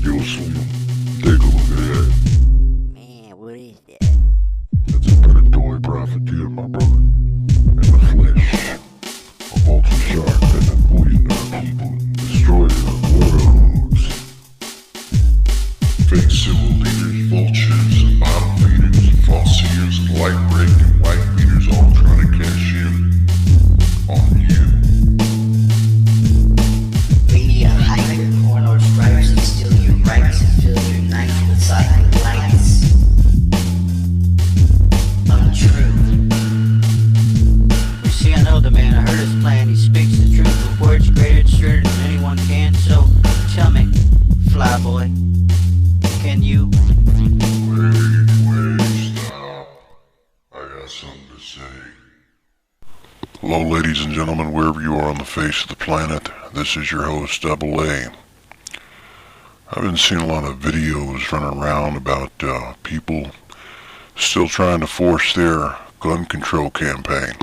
Yo, Slim, take a look at that. Man, what is that? It's a predatory profiteer, my brother. In the flesh. A vulture shark that have poisoned our people, destroyed our worlds. Fake civil leaders, vultures, and bottom feeders, false seers, and light breaking white beaters all trying to cash in on you. Media hyper, porno stripes, and steal your rights and fill your nights with silent lights. Untrue. You see, I know the man, I heard his plan, he speaks the truth with words greater and straighter than anyone can, so tell me, flyboy, can you? Wait, stop. I got something to say. Hello, ladies and gentlemen, wherever you are on the face of the planet. This is your host, Double A. I've been seeing a lot of videos running around about people still trying to force their gun control campaign.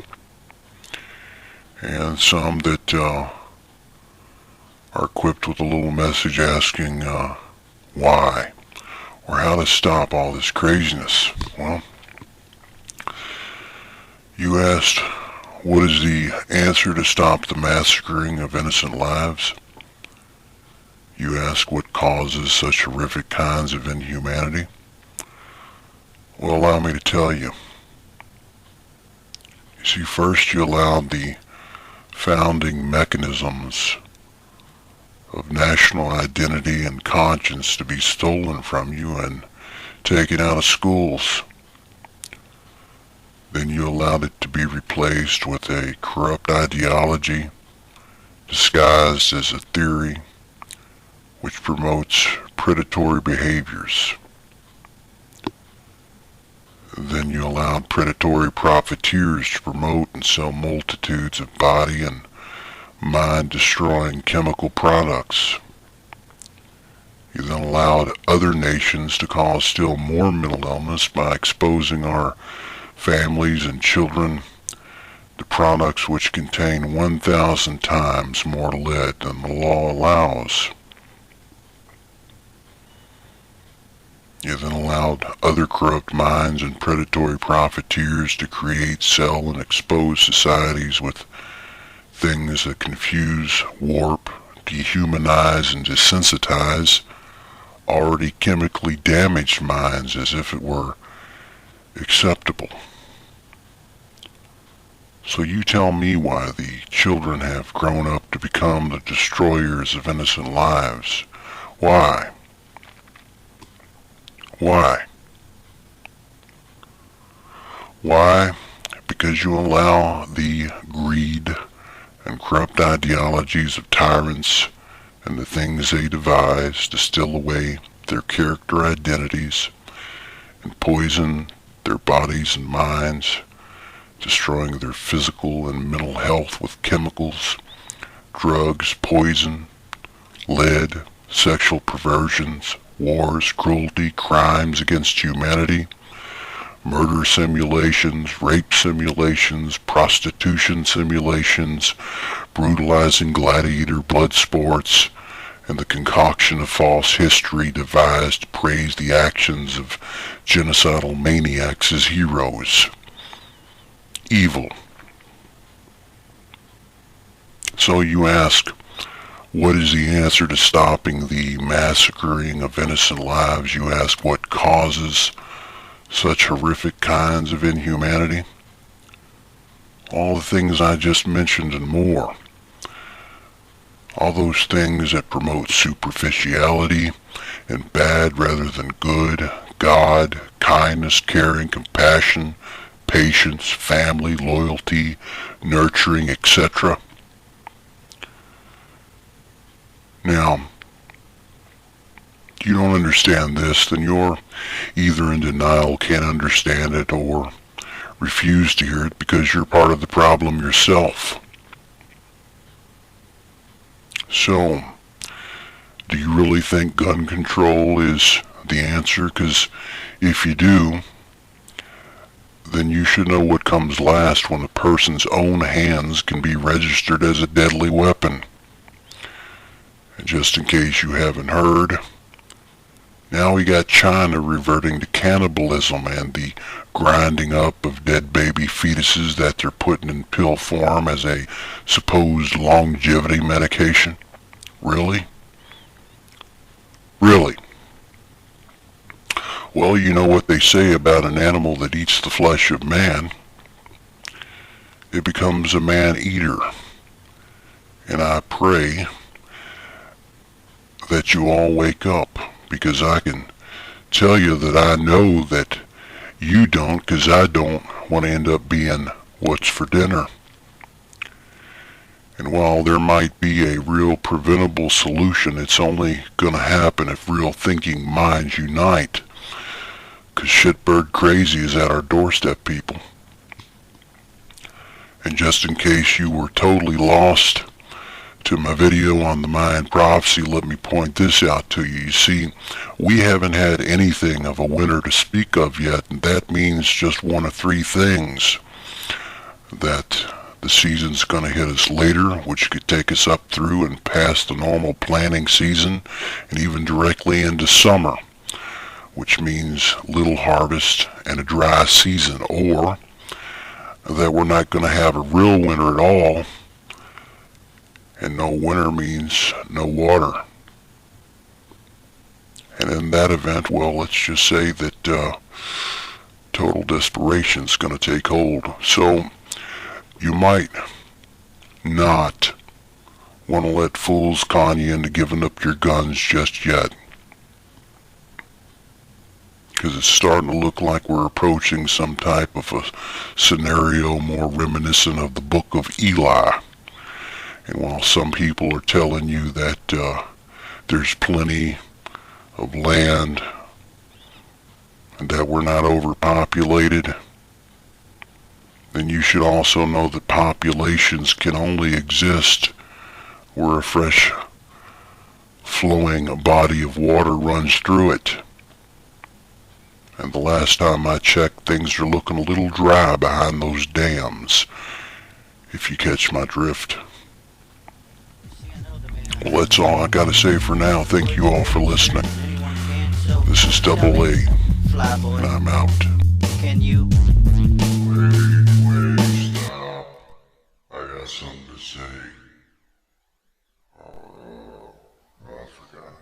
And some that are equipped with a little message asking why or how to stop all this craziness. Well, you asked, what is the answer to stop the massacring of innocent lives? You ask what causes such horrific kinds of inhumanity? Well, allow me to tell you. You see, first you allowed the founding mechanisms of national identity and conscience to be stolen from you and taken out of schools. Then you allowed it to be replaced with a corrupt ideology disguised as a theory which promotes predatory behaviors. Then you allowed predatory profiteers to promote and sell multitudes of body and mind-destroying chemical products. You then allowed other nations to cause still more mental illness by exposing our families and children to products which contain 1,000 times more lead than the law allows. You then allowed other corrupt minds and predatory profiteers to create, sell, and expose societies with things that confuse, warp, dehumanize, and desensitize already chemically damaged minds as if it were acceptable. So you tell me why the children have grown up to become the destroyers of innocent lives. Why? Why? Why? Because you allow the greed and corrupt ideologies of tyrants and the things they devise to steal away their character identities and poison their bodies and minds, destroying their physical and mental health with chemicals, drugs, poison, lead, sexual perversions, wars, cruelty, crimes against humanity, murder simulations, rape simulations, prostitution simulations, brutalizing gladiator blood sports, and the concoction of false history devised to praise the actions of genocidal maniacs as heroes. Evil. So you ask, what is the answer to stopping the massacring of innocent lives? You ask, what causes such horrific kinds of inhumanity? All the things I just mentioned and more. All those things that promote superficiality and bad rather than good, God, kindness, caring, compassion, patience, family, loyalty, nurturing, etc. Now, if you don't understand this, then you're either in denial, can't understand it, or refuse to hear it because you're part of the problem yourself. So, do you really think gun control is the answer? Because if you do, then you should know what comes last when a person's own hands can be registered as a deadly weapon. And just in case you haven't heard, Now we got China reverting to cannibalism and the grinding up of dead baby fetuses that they're putting in pill form as a supposed longevity medication. Really? Really? Well, you know what they say about an animal that eats the flesh of man. It becomes a man-eater. And I pray that you all wake up, because I can tell you that I know that you don't, because I don't want to end up being what's for dinner. And while there might be a real preventable solution, it's only going to happen if real thinking minds unite. Because shitbird crazy is at our doorstep, people. And just in case you were totally lost to my video on the Mayan prophecy, let me point this out to you. You see, we haven't had anything of a winter to speak of yet, and that means just one of three things. That the season's going to hit us later, which could take us up through and past the normal planting season, and even directly into summer, which means little harvest and a dry season, or that we're not going to have a real winter at all, and no winter means no water. And in that event, well, let's just say that total desperation's going to take hold. So you might not want to let fools con you into giving up your guns just yet, because it's starting to look like we're approaching some type of a scenario more reminiscent of the Book of Eli. And while some people are telling you that there's plenty of land and that we're not overpopulated, then you should also know that populations can only exist where a fresh flowing body of water runs through it. And the last time I checked, things are looking a little dry behind those dams, if you catch my drift. Well, that's all I gotta say for now. Thank you all for listening. This is Double A, and I'm out. Can you? Wait, stop. I got something to say. I forgot.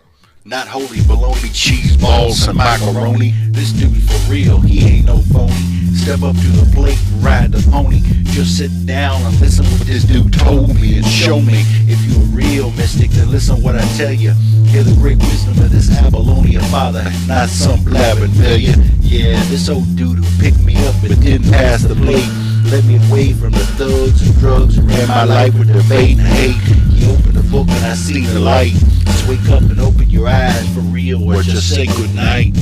Not holy bologna, cheese balls, and macaroni. This dude for real, he ain't no phony. Step up to the plate and ride the pony. Just sit down and listen what this dude told me and show me. If you a real mystic, then listen what I tell you. Hear the great wisdom of this Apollonia father, not some blabbing failure. Yeah, this old dude who picked me up but didn't pass the plate. Let me away from the thugs and drugs and ran my life with debate and hate. He opened the book and I seen the light. Just wake up and open your eyes for real, or just say goodnight.